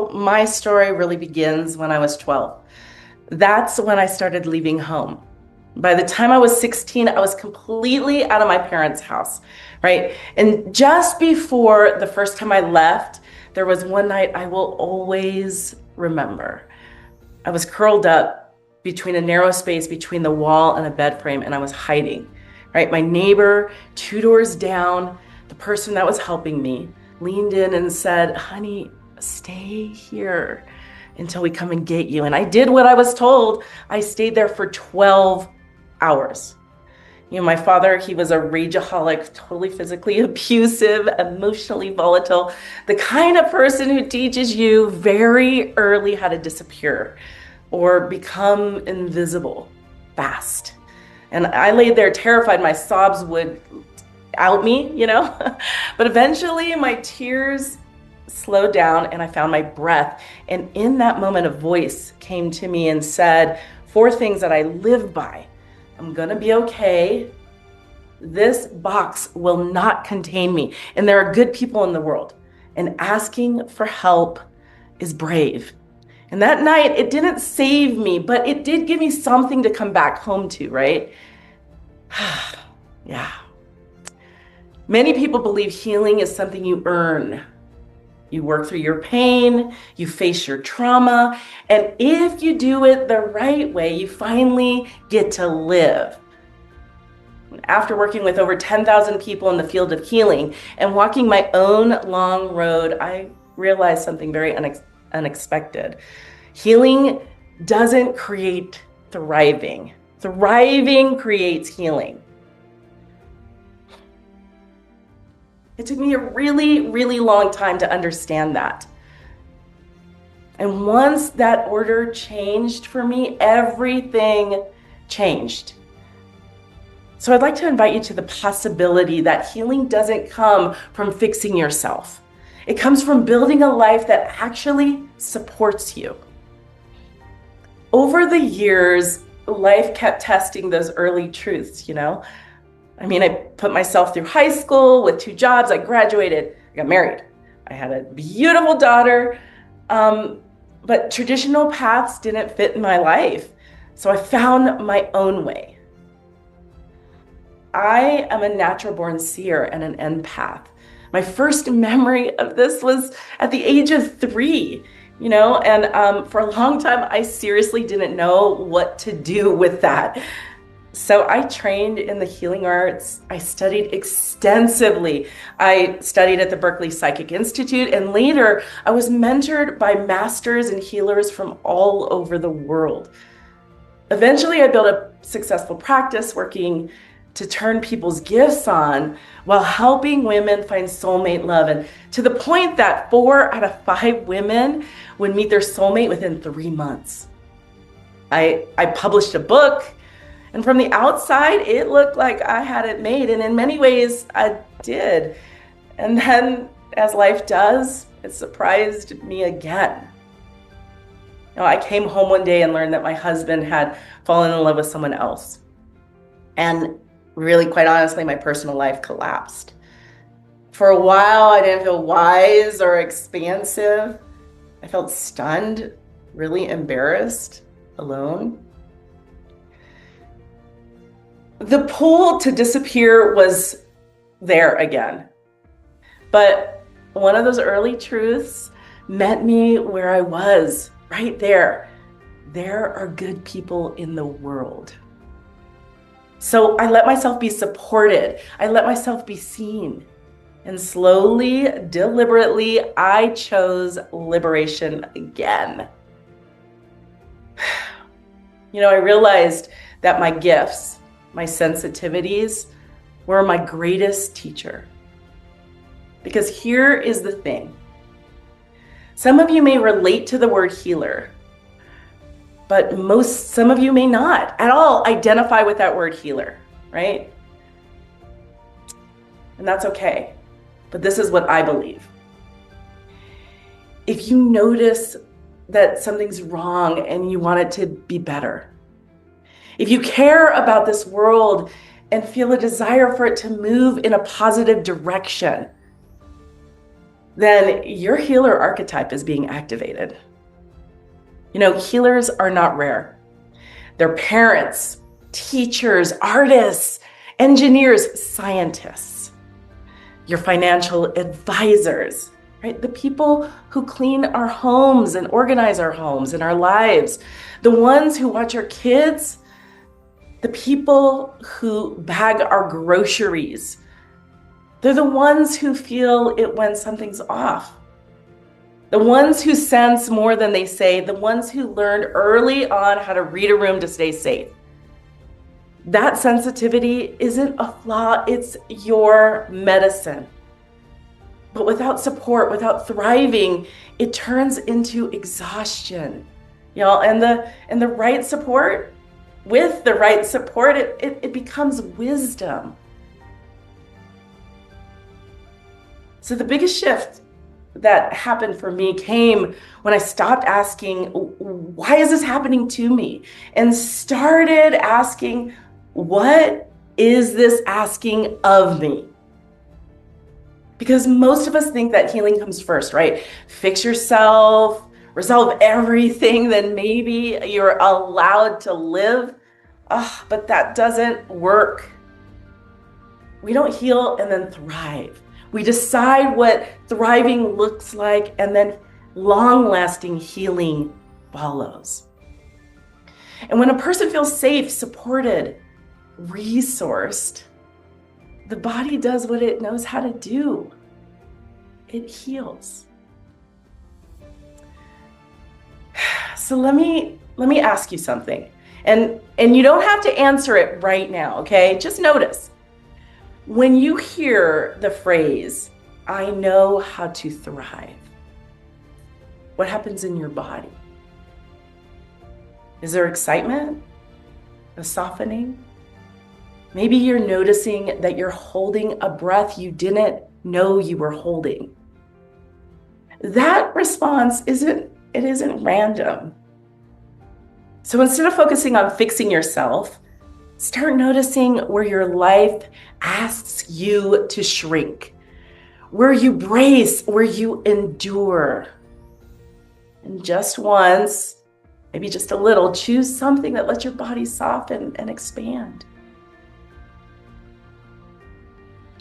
So my story really begins when I was 12. That's when I started leaving home. By the time I was 16, I was completely out of my parents' house, right? And just before the first time I left, there was one night I will always remember. I was curled up between a narrow space between the wall and a bed frame, and I was hiding, right? My neighbor, two doors down, the person that was helping me, leaned in and said, "Honey, stay here until we come and get you." And I did what I was told. I stayed there for 12 hours. My father, he was a rageaholic, totally physically abusive, emotionally volatile, the kind of person who teaches you very early how to disappear or become invisible fast. And I laid there terrified my sobs would out me. But eventually my tears slowed down and I found my breath. And in that moment, a voice came to me and said 4 things that I live by. I'm gonna be okay. This box will not contain me. And there are good people in the world. And asking for help is brave. And that night, it didn't save me, but it did give me something to come back home to, right? Yeah. Many people believe healing is something you earn. You work through your pain, you face your trauma, and if you do it the right way, you finally get to live. After working with over 10,000 people in the field of healing and walking my own long road, I realized something very unexpected. Healing doesn't create thriving. Thriving creates healing. It took me a really, really long time to understand that. And once that order changed for me, everything changed. So I'd like to invite you to the possibility that healing doesn't come from fixing yourself. It comes from building a life that actually supports you. Over the years, life kept testing those early truths, I put myself through high school with 2 jobs. I graduated, I got married. I had a beautiful daughter, but traditional paths didn't fit in my life. So I found my own way. I am a natural born seer and an empath. My first memory of this was at the age of 3, and for a long time, I seriously didn't know what to do with that. So I trained in the healing arts. I studied extensively. I studied at the Berkeley Psychic Institute, and later I was mentored by masters and healers from all over the world. Eventually, I built a successful practice working to turn people's gifts on while helping women find soulmate love. And to the point that 4 out of 5 women would meet their soulmate within 3 months. I published a book. And from the outside, it looked like I had it made. And in many ways, I did. And then, as life does, it surprised me again. I came home one day and learned that my husband had fallen in love with someone else. And really, quite honestly, my personal life collapsed. For a while, I didn't feel wise or expansive. I felt stunned, really embarrassed, alone. The pull to disappear was there again. But one of those early truths met me where I was, right there. There are good people in the world. So I let myself be supported. I let myself be seen. And slowly, deliberately, I chose liberation again. I realized that my gifts, my sensitivities, were my greatest teacher. Because here is the thing. Some of you may relate to the word healer, but some of you may not at all identify with that word healer, right? And that's okay. But this is what I believe. If you notice that something's wrong and you want it to be better, if you care about this world and feel a desire for it to move in a positive direction, then your healer archetype is being activated. Healers are not rare. They're parents, teachers, artists, engineers, scientists, your financial advisors, right? The people who clean our homes and organize our homes and our lives, the ones who watch our kids, the people who bag our groceries. They're the ones who feel it when something's off. The ones who sense more than they say, the ones who learned early on how to read a room to stay safe. That sensitivity isn't a flaw, it's your medicine. But without support, without thriving, it turns into exhaustion. And the right support, with the right support, it becomes wisdom. So the biggest shift that happened for me came when I stopped asking, why is this happening to me? And started asking, what is this asking of me? Because most of us think that healing comes first, right? Fix yourself, resolve everything, then maybe you're allowed to live. But that doesn't work. We don't heal and then thrive. We decide what thriving looks like, and then long-lasting healing follows. And when a person feels safe, supported, resourced, the body does what it knows how to do. It heals. So let me ask you something. And you don't have to answer it right now, okay? Just notice. When you hear the phrase, I know how to thrive, what happens in your body? Is there excitement? A softening? Maybe you're noticing that you're holding a breath you didn't know you were holding. That response isn't random. So instead of focusing on fixing yourself, start noticing where your life asks you to shrink, where you brace, where you endure. And just once, maybe just a little, choose something that lets your body soften and expand.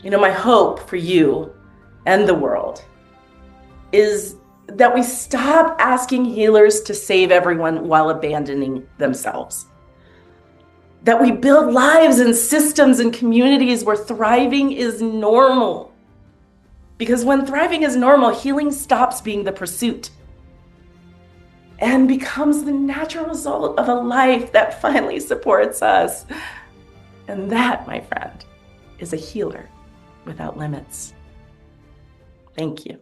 My hope for you and the world is that we stop asking healers to save everyone while abandoning themselves. That we build lives and systems and communities where thriving is normal. Because when thriving is normal, healing stops being the pursuit and becomes the natural result of a life that finally supports us. And that, my friend, is a healer without limits. Thank you.